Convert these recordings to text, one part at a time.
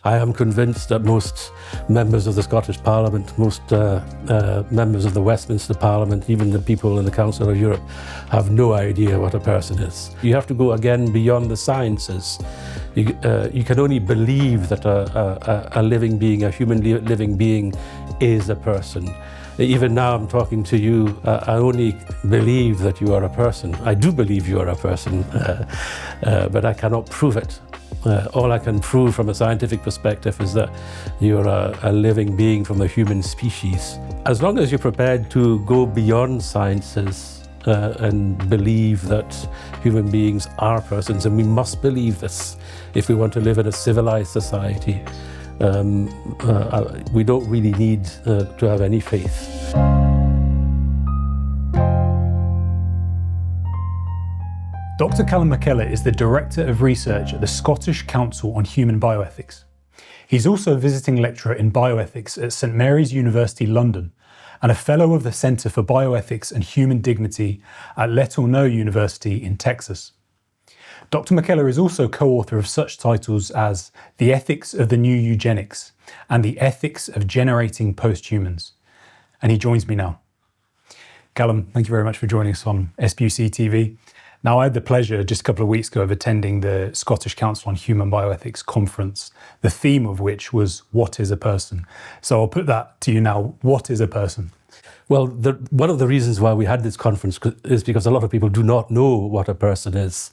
I am convinced that most members of the Scottish Parliament, most members of the Westminster Parliament, even the people in the Council of Europe, have no idea what a person is. You have to go again beyond the sciences. You can only believe that a living being, a human living being, is a person. Even now I'm talking to you, I only believe that you are a person. I do believe you are a person, but I cannot prove it. All I can prove from a scientific perspective is that you're a living being from the human species. As long as you're prepared to go beyond sciences and believe that human beings are persons, and we must believe this if we want to live in a civilized society, we don't really need to have any faith. Dr Callum MacKellar is the Director of Research at the Scottish Council on Human Bioethics. He's also a visiting lecturer in bioethics at St Mary's University, London, and a Fellow of the Centre for Bioethics and Human Dignity at Letourneau University in Texas. Dr MacKellar is also co-author of such titles as The Ethics of the New Eugenics and The Ethics of Generating Posthumans. And he joins me now. Callum, thank you very much for joining us on SPUCTV. Now, I had the pleasure just a couple of weeks ago of attending the Scottish Council on Human Bioethics conference, the theme of which was, what is a person? So I'll put that to you now. What is a person? Well, one of the reasons why we had this conference is because a lot of people do not know what a person is.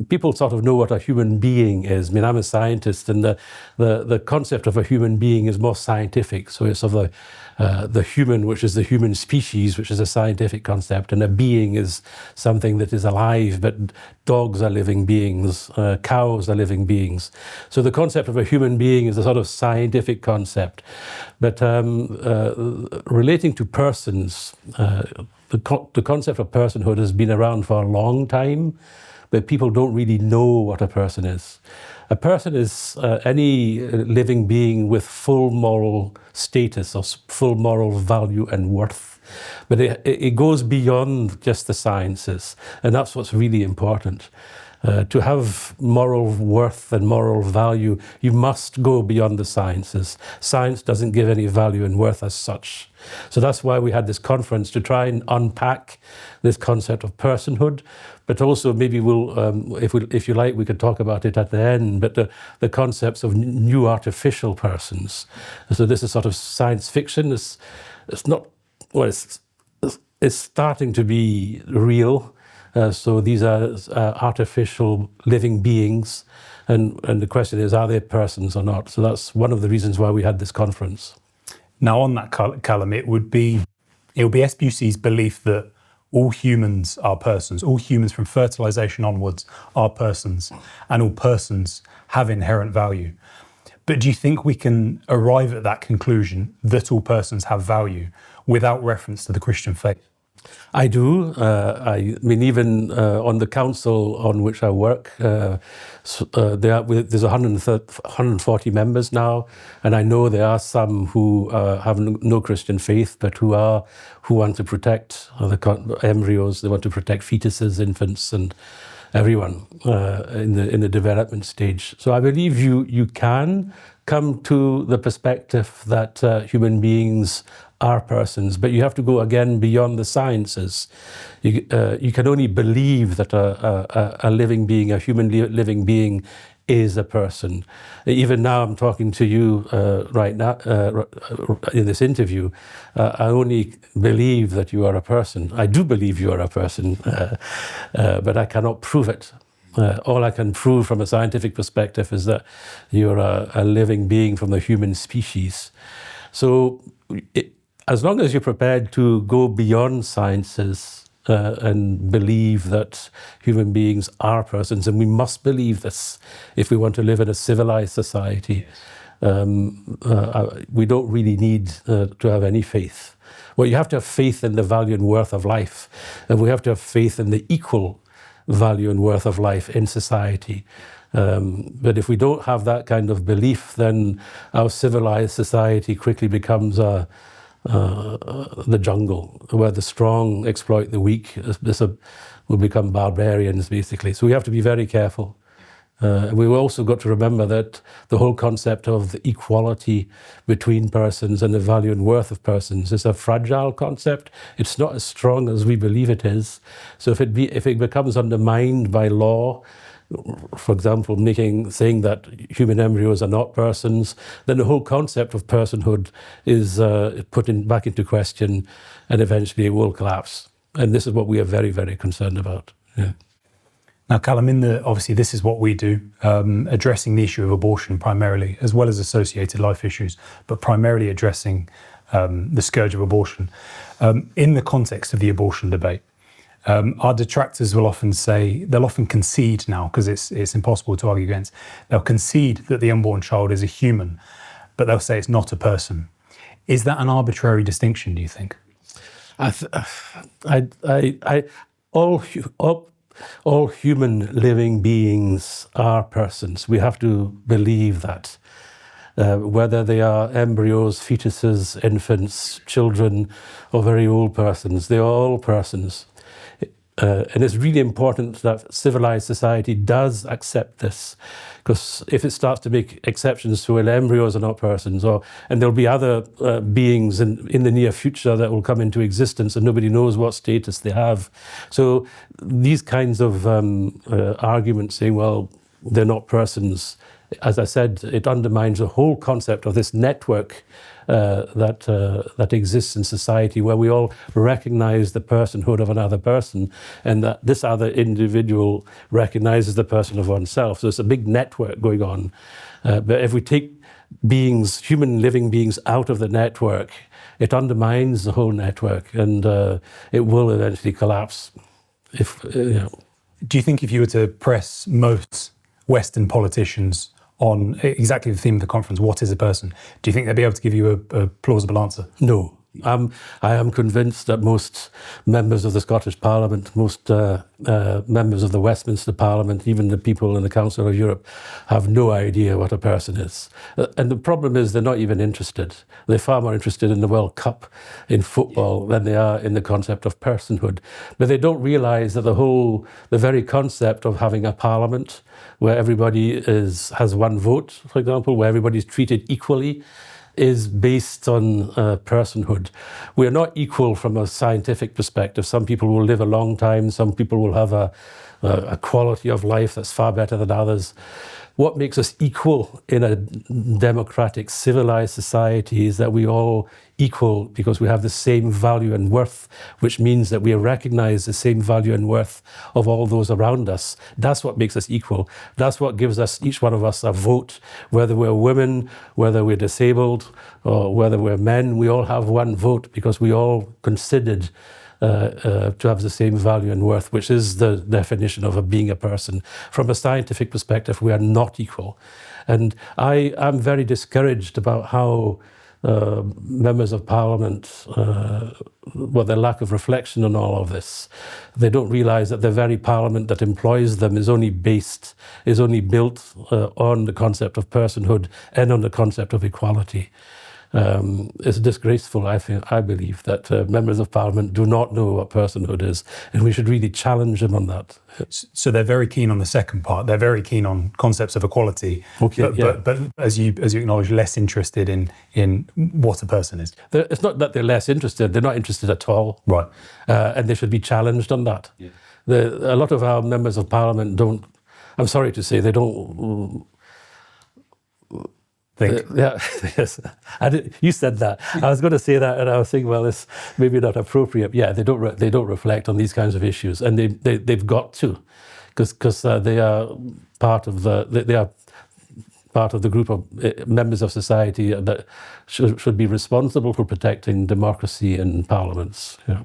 People sort of know what a human being is. I mean, I'm a scientist, and the concept of a human being is more scientific. So it's of the human, which is the human species, which is a scientific concept, and a being is something that is alive. But dogs are living beings, cows are living beings. So the concept of a human being is a sort of scientific concept. But relating to persons, the concept of personhood has been around for a long time, but people don't really know what a person is. A person is any living being with full moral status or full moral value and worth. But it goes beyond just the sciences, and that's what's really important. To have moral worth and moral value, you must go beyond the sciences. Science doesn't give any value and worth as such. So that's why we had this conference, to try and unpack this concept of personhood, but also maybe we'll, if you like, we could talk about it at the end, but the concepts of new artificial persons. So this is sort of science fiction. It's not, well, it's starting to be real. So these are artificial living beings, and the question is, are they persons or not? So that's one of the reasons why we had this conference. Now, on that, Callum, it would be SPUC's belief that all humans are persons. All humans from fertilization onwards are persons, and all persons have inherent value. But do you think we can arrive at that conclusion that all persons have value without reference to the Christian faith? I do. I mean, even on the council on which I work, there's 140 members now, and I know there are some who have no Christian faith, but who want to protect the embryos. They want to protect fetuses, infants, and everyone in the development stage. So I believe you can come to the perspective that human beings are persons, but you have to go again beyond the sciences. You can only believe that a living being, a human living being, is a person. Even now I'm talking to you right now in this interview, I only believe that you are a person. I do believe you are a person, but I cannot prove it. All I can prove from a scientific perspective is that you're a living being from the human species. So as long as you're prepared to go beyond sciences and believe that human beings are persons, and we must believe this if we want to live in a civilized society, we don't really need to have any faith. Well, you have to have faith in the value and worth of life, and we have to have faith in the equal value and worth of life in society. But if we don't have that kind of belief, then our civilized society quickly becomes the jungle, where the strong exploit the weak. We'll become barbarians, basically. So we have to be very careful We've also got to remember that the whole concept of the equality between persons and the value and worth of persons is a fragile concept. It's not as strong as we believe it is. So if it becomes undermined by law, for example, saying that human embryos are not persons, then the whole concept of personhood is back into question, and eventually it will collapse. And this is what we are very, very concerned about. Yeah. Now, Callum, obviously this is what we do, addressing the issue of abortion primarily, as well as associated life issues, but primarily addressing the scourge of abortion. In the context of the abortion debate, our detractors will often they'll often concede now, because it's impossible to argue against, they'll concede that the unborn child is a human, but they'll say it's not a person. Is that an arbitrary distinction, do you think? All human living beings are persons. We have to believe that. Whether they are embryos, fetuses, infants, children, or very old persons, they are all persons. And it's really important that civilized society does accept this, because if it starts to make exceptions to embryos are not persons, and there'll be other beings in the near future that will come into existence and nobody knows what status they have. So these kinds of arguments saying, well, they're not persons, as I said, it undermines the whole concept of this network that exists in society, where we all recognize the personhood of another person, and that this other individual recognizes the person of oneself. So it's a big network going on. But if we take human living beings out of the network, it undermines the whole network, and it will eventually collapse. Do you think if you were to press most Western politicians on exactly the theme of the conference, what is a person, do you think they'd be able to give you a plausible answer? No. I am convinced that most members of the Scottish Parliament, most members of the Westminster Parliament, even the people in the Council of Europe, have no idea what a person is. And the problem is they're not even interested. They're far more interested in the World Cup in football than they are in the concept of personhood. But they don't realise that the very concept of having a parliament where everybody has one vote, for example, where everybody's treated equally, is based on personhood. We are not equal from a scientific perspective. Some people will live a long time. Some people will have a quality of life that's far better than others. What makes us equal in a democratic, civilized society is that we all equal because we have the same value and worth, which means that we recognize the same value and worth of all those around us. That's what makes us equal. That's what gives us, each one of us, a vote. Whether we're women, whether we're disabled, or whether we're men, we all have one vote because we all considered to have the same value and worth, which is the definition of being a person. From a scientific perspective, we are not equal. And I am very discouraged about how members of Parliament, their lack of reflection on all of this. They don't realise that the very Parliament that employs them is only built on the concept of personhood and on the concept of equality. It's disgraceful, I believe, that members of Parliament do not know what personhood is, and we should really challenge them on that. So they're very keen on the second part. They're very keen on concepts of equality, but as you acknowledge, less interested in what a person is. It's not that they're less interested; they're not interested at all. Right, and they should be challenged on that. Yeah. A lot of our members of Parliament don't. I'm sorry to say, they don't. Yes. You said that. I was going to say that, and I was thinking, well, it's maybe not appropriate. Yeah, they don't reflect on these kinds of issues, and they've got to, because they are part of the group of members of society that should be responsible for protecting democracy in parliaments. Yeah.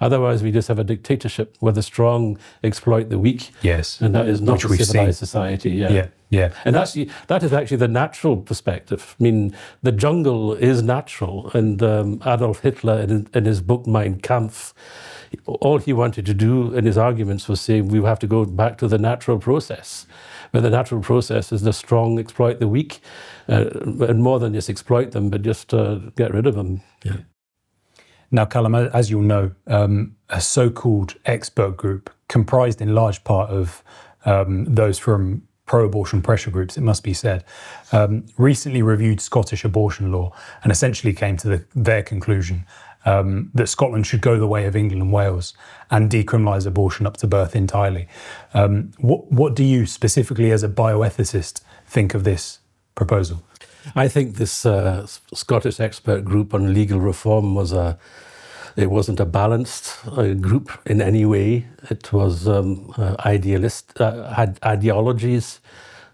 Otherwise, we just have a dictatorship where the strong exploit the weak. Yes, and that is not a civilized society. Yeah. And that is actually the natural perspective. I mean, the jungle is natural, and Adolf Hitler, in his book Mein Kampf, all he wanted to do in his arguments was say we have to go back to the natural process. But the natural process is the strong exploit the weak, and more than just exploit them, but just get rid of them. Yeah. Now, Callum, as you'll know, a so-called expert group comprised in large part of those from pro-abortion pressure groups, it must be said, recently reviewed Scottish abortion law and essentially came to their conclusion that Scotland should go the way of England and Wales and decriminalise abortion up to birth entirely. What do you, specifically as a bioethicist, think of this proposal? I think this Scottish expert group on legal reform it wasn't a balanced group in any way. It was had ideologies.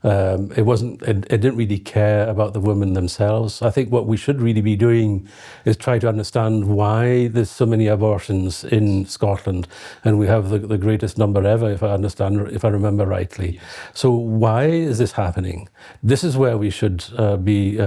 It didn't really care about the women themselves. I think what we should really be doing is try to understand why there's so many abortions in Scotland, and we have the greatest number ever, if I remember rightly. So why is this happening? This is where we should be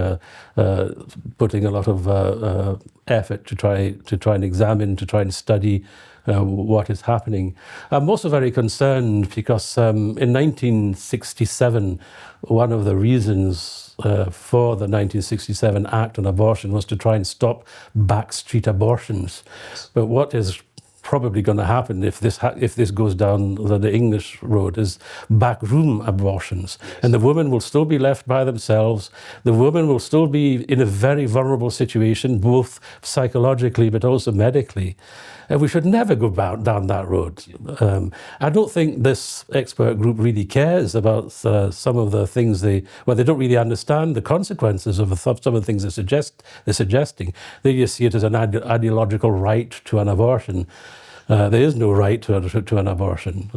putting a lot of effort to try and examine, to try and study what is happening. I'm also very concerned because in 1967, one of the reasons for the 1967 Act on Abortion was to try and stop backstreet abortions. But what is probably going to happen if this goes down the English road is backroom abortions. And the women will still be left by themselves. The women will still be in a very vulnerable situation, both psychologically but also medically. And we should never go down that road. I don't think this expert group really cares about some of the things they don't really understand the consequences of some of the things they're suggesting. They just see it as an ideological right to an abortion. There is no right to an abortion.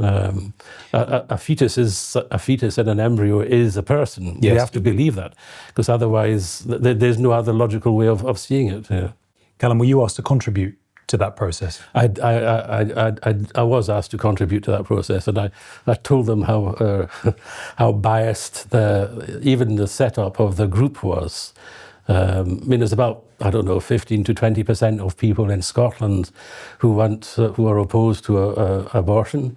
A fetus and an embryo is a person. Yes. We have to believe that, because otherwise there's no other logical way of seeing it. Yeah. Callum, were you asked to contribute to that process? I was asked to contribute to that process, and I told them how biased even the setup of the group was. There's about 15 to 20% of people in Scotland who are opposed to abortion.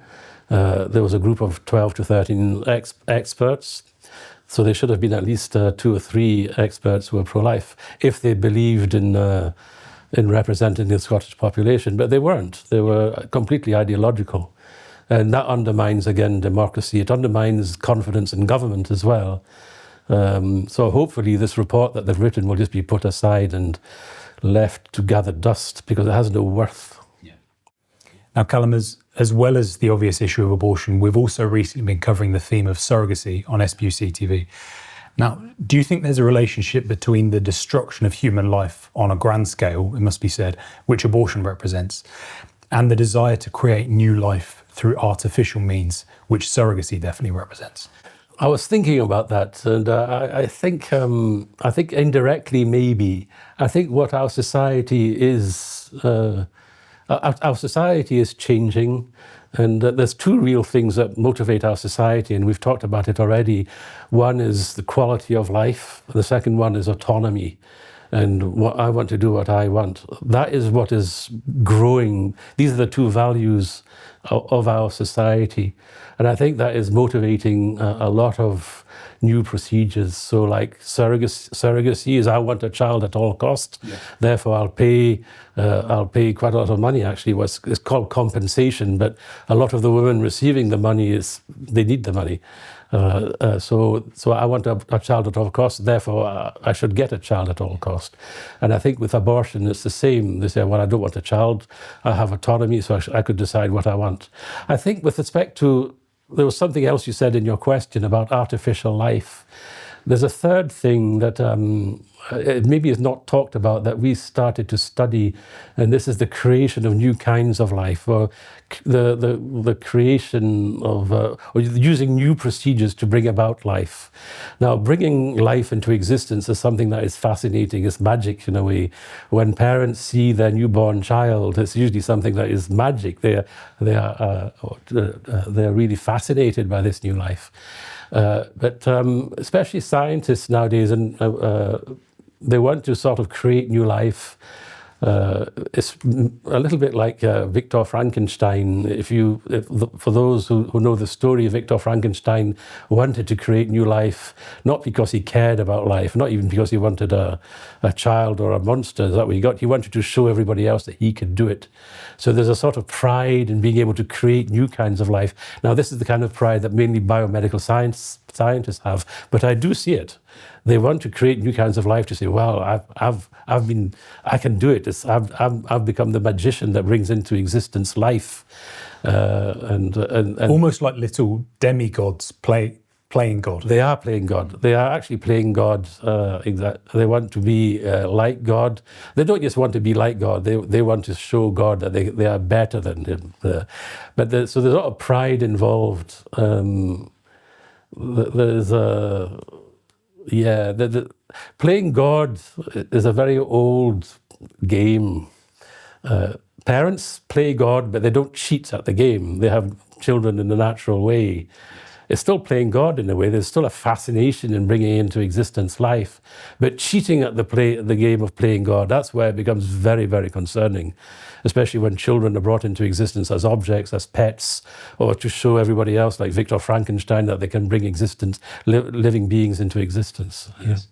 There was a group of 12 to 13 experts. So there should have been at least 2 or 3 experts who were pro-life if they believed in representing the Scottish population, but they weren't. They were completely ideological. And that undermines, again, democracy. It undermines confidence in government as well. So hopefully this report that they've written will just be put aside and left to gather dust, because it has no worth. Yeah. Now, Callum, as well as the obvious issue of abortion, we've also recently been covering the theme of surrogacy on SPUCTV. Now, do you think there's a relationship between the destruction of human life on a grand scale, it must be said, which abortion represents, and the desire to create new life through artificial means, which surrogacy definitely represents? I was thinking about that, and I think indirectly maybe. I think what our society is, our society is changing. And there's 2 real things that motivate our society, and we've talked about it already. One is the quality of life. The second one is autonomy. And what I want to do what I want. That is what is growing. These are the 2 values of our society. And I think that is motivating a lot of new procedures. So like surrogacy is, I want a child at all costs. Yeah. Therefore, I'll pay quite a lot of money. Actually, it's called compensation, but a lot of the women receiving the money they need the money. So I want a child at all costs. Therefore, I should get a child at all costs. And I think with abortion, it's the same. They say, well, I don't want a child. I have autonomy, so I could decide what I want. I think with respect to, there was something else you said in your question about artificial life. There's a third thing that maybe is not talked about that we started to study, and this is the creation of new kinds of life, or the creation of, or using new procedures to bring about life. Now, bringing life into existence is something that is fascinating. It's magic in a way. When parents see their newborn child, it's usually something that is magic. They're really fascinated by this new life. But especially scientists nowadays, and they want to sort of create new life It's a little bit like Victor Frankenstein. For those who know the story, Victor Frankenstein wanted to create new life, not because he cared about life, not even because he wanted a child or a monster. Is that what he got? He wanted to show everybody else that he could do it. So there's a sort of pride in being able to create new kinds of life. Now, this is the kind of pride that mainly biomedical scientists have, but I do see it. They want to create new kinds of life to say, well, I can do it. I've become the magician that brings into existence life, and almost like little demigods playing God. They are playing God. They are actually playing God. They want to be like God. They don't just want to be like God. They want to show God that they are better than Him. So there's a lot of pride involved. Playing God is a very old game. Parents play God, but they don't cheat at the game. They have children in the natural way. It's still playing God in a way. There's still a fascination in bringing into existence life. But cheating at the game of playing God, that's where it becomes very, very concerning, especially when children are brought into existence as objects, as pets, or to show everybody else, like Victor Frankenstein, that they can bring living beings into existence. Yes.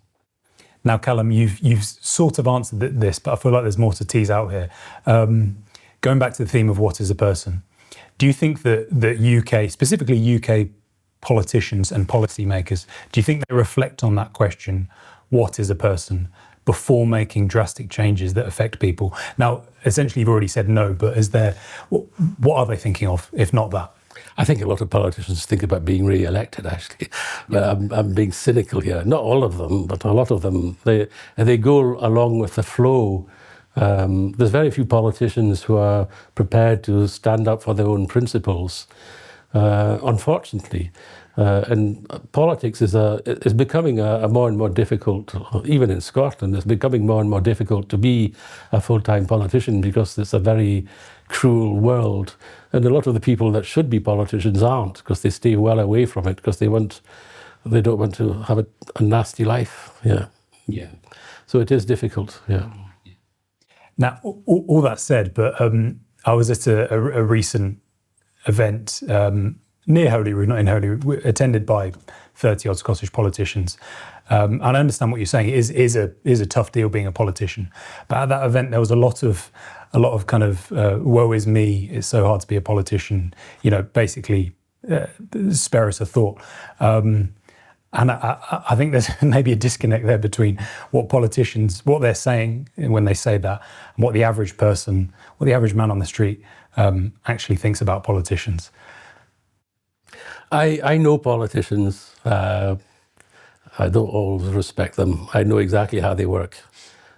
Now, Callum, you've sort of answered this, but I feel like there's more to tease out here. Going back to the theme of what is a person, do you think that UK, specifically UK politicians and policymakers, do you think they reflect on that question, what is a person, before making drastic changes that affect people? Now, essentially, you've already said no, but what are they thinking of, if not that? I think a lot of politicians think about being re-elected, actually. I'm being cynical here. Not all of them, but a lot of them. They go along with the flow. There's very few politicians who are prepared to stand up for their own principles, unfortunately. And politics is becoming a more and more difficult, even in Scotland, it's becoming more and more difficult to be a full-time politician because it's a very cruel world. And a lot of the people that should be politicians aren't, because they stay well away from it, because they don't want to have a nasty life. Yeah. So it is difficult. Yeah. Now, all that said, but I was at a recent event near Holyrood, not in Holyrood, attended by 30-odd Scottish politicians. And I understand what you're saying. It is a tough deal being a politician. But at that event, there was a lot of kind of woe is me, it's so hard to be a politician, basically spare us a thought. And I think there's maybe a disconnect there between what they're saying when they say that, and what the average man on the street actually thinks about politicians. I know politicians. I don't always respect them. I know exactly how they work,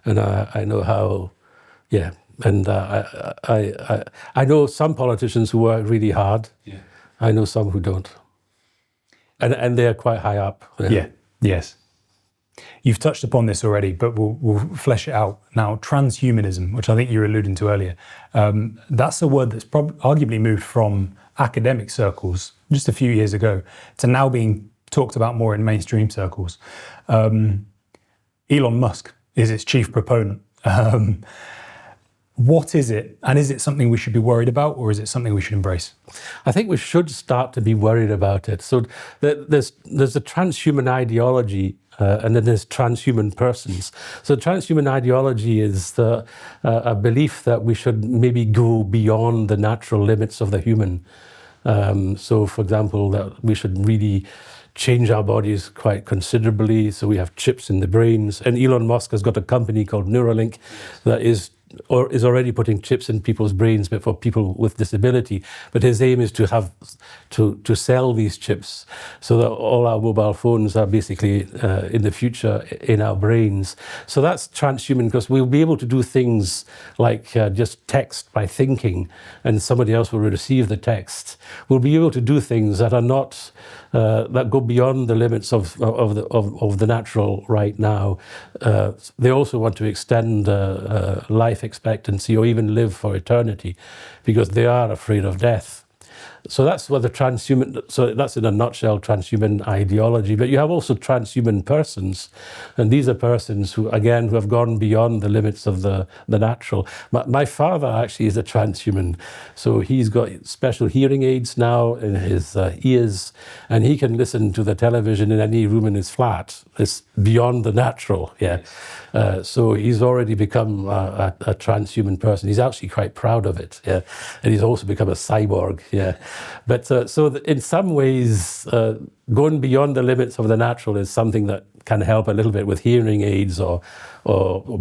and I know how. Yeah, and I know some politicians who work really hard. Yeah. I know some who don't, and they are quite high up. Yeah. Yes. You've touched upon this already, but we'll flesh it out now. Transhumanism, which I think you were alluding to earlier, that's a word that's arguably moved from academic circles just a few years ago to now being talked about more in mainstream circles. Elon Musk is its chief proponent. What is it, and is it something we should be worried about, or is it something we should embrace? I think we should start to be worried about it. So there's a transhuman ideology, and then there's transhuman persons. So transhuman ideology is a belief that we should maybe go beyond the natural limits of the human. So, for example, that we should really change our bodies quite considerably. So we have chips in the brains, and Elon Musk has got a company called Neuralink that is already putting chips in people's brains, but for people with disability. But his aim is to have to sell these chips so that all our mobile phones are basically in the future in our brains. So that's transhuman, because we'll be able to do things like just text by thinking, and somebody else will receive the text. We'll be able to do things that are not that go beyond the limits of the natural right now. They also want to extend life expectancy, or even live for eternity, because they are afraid of death. So that's what the transhuman, so that's in a nutshell transhuman ideology. But you have also transhuman persons. And these are persons who, again, who have gone beyond the limits of the natural. My father actually is a transhuman. So he's got special hearing aids now in his ears, and he can listen to the television in any room in his flat. It's beyond the natural, yeah. So he's already become a transhuman person. He's actually quite proud of it, yeah. And he's also become a cyborg, yeah. But in some ways, going beyond the limits of the natural is something that can help a little bit with hearing aids or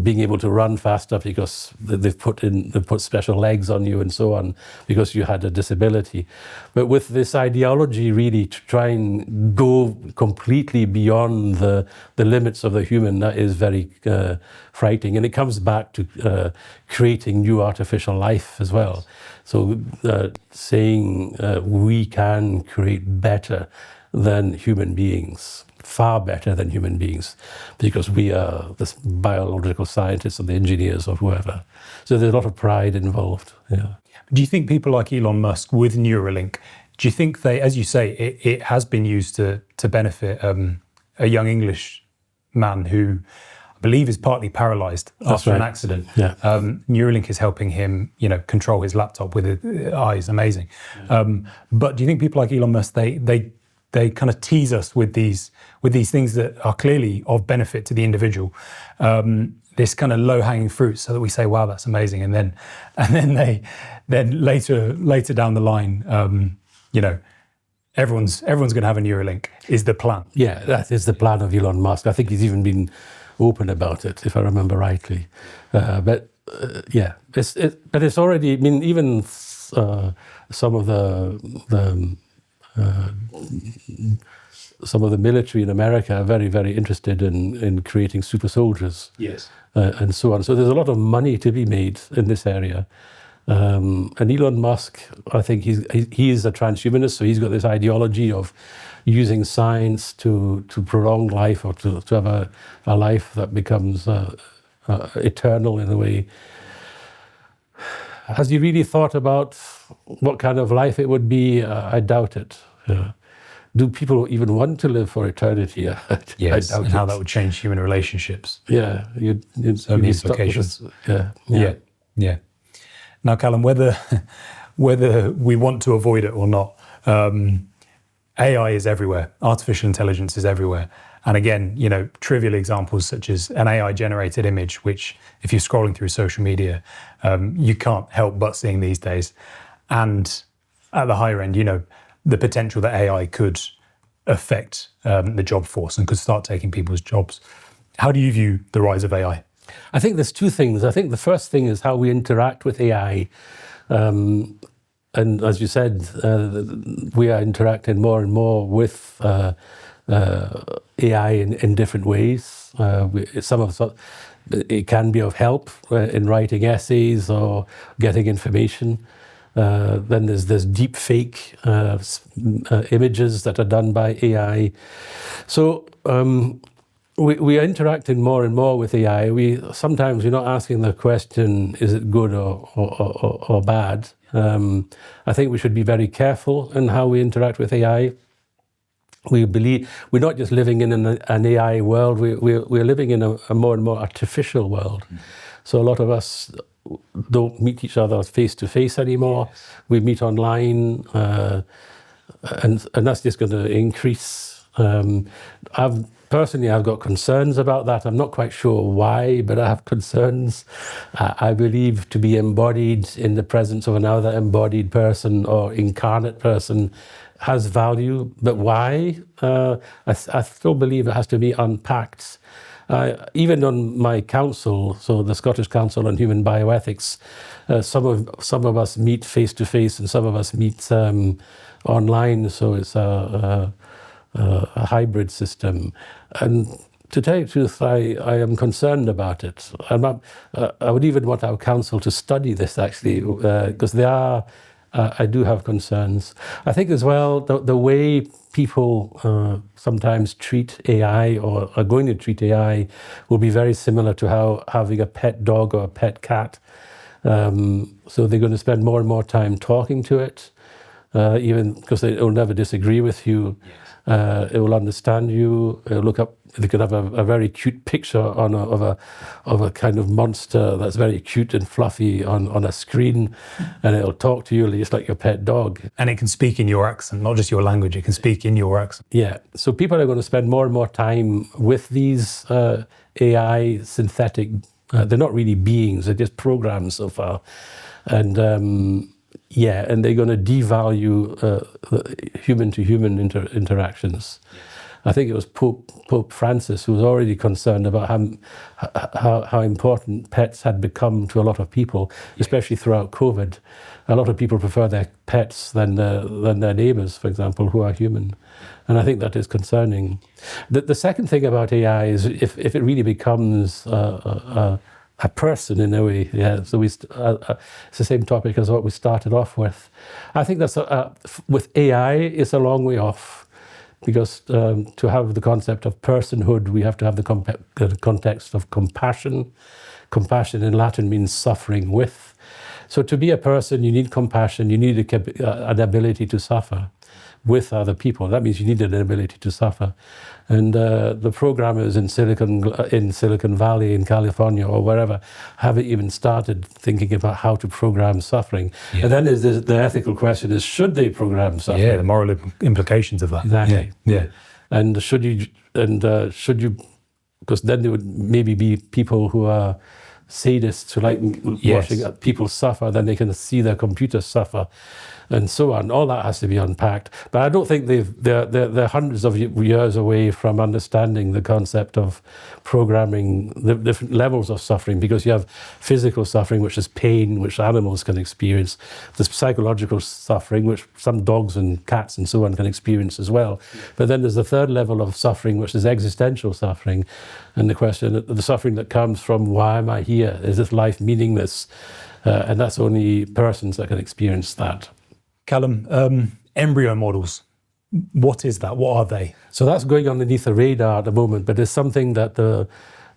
being able to run faster because they've put special legs on you and so on because you had a disability. But with this ideology really to try and go completely beyond the limits of the human, that is very frightening. And it comes back to creating new artificial life as well. So saying we can create better than human beings, far better than human beings, because we are the biological scientists or the engineers or whoever. So there's a lot of pride involved. Yeah. Do you think people like Elon Musk with Neuralink, do you think they, as you say, it has been used to benefit a young English man who I believe is partly paralyzed after an accident? Yeah. Neuralink is helping him, control his laptop with his eyes. Amazing. Yeah. But do you think people like Elon Musk, they kind of tease us with these things that are clearly of benefit to the individual, this kind of low-hanging fruit, so that we say, "Wow, that's amazing," and then later down the line, everyone's going to have a Neuralink is the plan. Yeah, that is the plan of Elon Musk. I think he's even been open about it, if I remember rightly. But it's already. I mean, even some of the military in America are very, very interested in creating super soldiers. Yes. And so on. So there's a lot of money to be made in this area. And Elon Musk, I think he is a transhumanist, so he's got this ideology of using science to prolong life or to have a life that becomes eternal in a way. Has he really thought about what kind of life it would be? I doubt it. Yeah. Do people even want to live for eternity? Yes, I doubt and how that would change human relationships. Yeah, you'd many implications. Yeah. Now, Callum, whether we want to avoid it or not, AI is everywhere. Artificial intelligence is everywhere. And again, trivial examples such as an AI-generated image, which if you're scrolling through social media, you can't help but seeing these days. And at the higher end, the potential that AI could affect the job force and could start taking people's jobs. How do you view the rise of AI? I think there's two things. I think the first thing is how we interact with AI. And as you said, we are interacting more and more with AI in different ways. It can be of help in writing essays or getting information. Then there's deep fake images that are done by AI. So we are interacting more and more with AI. Sometimes we're not asking the question, is it good or bad? I think we should be very careful in how we interact with AI. We believe we're not just living in an AI world, we're living in a more and more artificial world. So a lot of us don't meet each other face to face anymore. Yes. We meet online, and that's just going to increase. I've got concerns about that. I'm not quite sure why, but I have concerns. I believe to be embodied in the presence of another embodied person or incarnate person has value, but why? I still believe it has to be unpacked. Even on my council, so the Scottish Council on Human Bioethics, some of us meet face to face and some of us meet online. So it's a hybrid system. And to tell you the truth, I am concerned about it. I would even want our council to study this actually, because I do have concerns. I think as well, the way people sometimes treat AI or are going to treat AI will be very similar to how having a pet dog or a pet cat. So they're going to spend more and more time talking to it. even because it will never disagree with you. It will understand you. It'll look up. They could have a very cute picture of a kind of monster that's very cute and fluffy on a screen, and it'll talk to you just like your pet dog. And it can speak in your accent, not just your language. It can speak in your accent. Yeah. So people are going to spend more and more time with these AI synthetic. They're not really beings. They're just programs so far, and and they're going to devalue human-to-human interactions. I think it was Pope Francis who was already concerned about how important pets had become to a lot of people, especially throughout COVID. A lot of people prefer their pets than their neighbours, for example, who are human. And I think that is concerning. The second thing about AI is if it really becomes a person in a way, yeah. So it's the same topic as what we started off with. I think that's with AI, it's a long way off, because to have the concept of personhood, we have to have the context of compassion. Compassion in Latin means suffering with. So to be a person, you need compassion. You need an ability to suffer with other people. That means you need an ability to suffer. And the programmers in Silicon Valley, in California, or wherever, haven't even started thinking about how to program suffering. Yeah. And then there's the ethical question: is should they program suffering? Yeah, the moral implications of that. Exactly. Yeah. And should you? Because then there would maybe be people who are sadists who like watching people suffer, then they can see their computers suffer, and so on. All that has to be unpacked. But I don't think they're hundreds of years away from understanding the concept of programming the different levels of suffering, because you have physical suffering, which is pain, which animals can experience. There's psychological suffering, which some dogs and cats and so on can experience as well. Yeah. But then there's the third level of suffering, which is existential suffering. And the question, the suffering that comes from, why am I here? Is this life meaningless? And that's only persons that can experience that. Callum, embryo models, what is that? What are they? So that's going underneath the radar at the moment, but it's something that the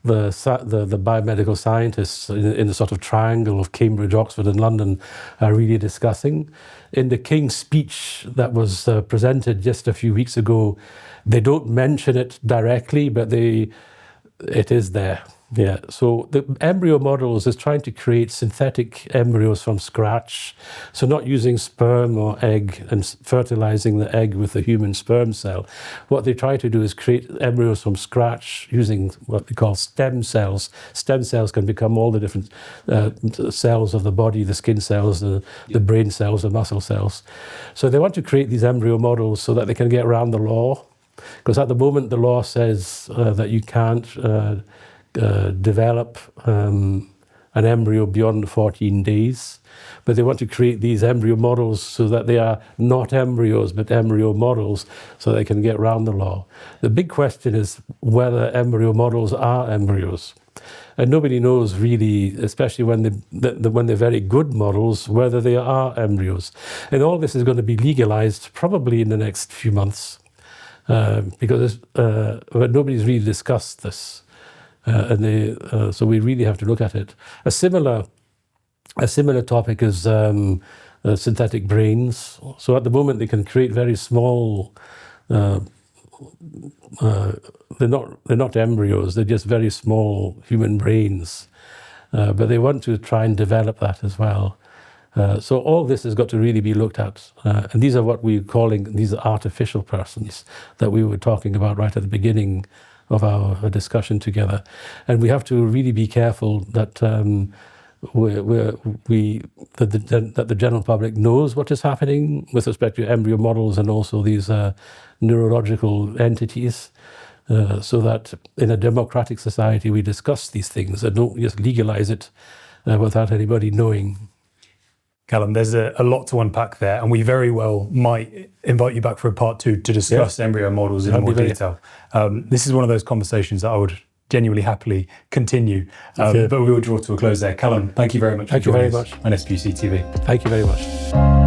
biomedical scientists in the sort of triangle of Cambridge, Oxford and London are really discussing. In the King's speech that was presented just a few weeks ago, they don't mention it directly, but it is there. Yeah, so the embryo models is trying to create synthetic embryos from scratch. So not using sperm or egg and fertilizing the egg with the human sperm cell. What they try to do is create embryos from scratch using what we call stem cells. Stem cells can become all the different cells of the body, the skin cells, the brain cells, the muscle cells. So they want to create these embryo models so that they can get around the law. Because at the moment the law says that you can't develop an embryo beyond 14 days, but they want to create these embryo models so that they are not embryos but embryo models, so they can get around the law. The big question is whether embryo models are embryos, and nobody knows really, especially when they're very good models, whether they are embryos. And all this is going to be legalized probably in the next few months, because nobody's really discussed this. So we really have to look at it. A similar topic is synthetic brains. So at the moment they can create very small. They're not embryos. They're just very small human brains, but they want to try and develop that as well. So all this has got to really be looked at, and these are what we're calling these artificial persons that we were talking about right at the beginning of our discussion together. And we have to really be careful that that the general public knows what is happening with respect to embryo models and also these neurological entities, so that in a democratic society we discuss these things and don't just legalize it without anybody knowing. Callum, there's a lot to unpack there, and we very well might invite you back for a part 2 to discuss embryo models in more detail. This is one of those conversations that I would genuinely happily continue, but we will draw to a close there. Callum, thank you very much for joining us on SPUCTV. Thank you very much.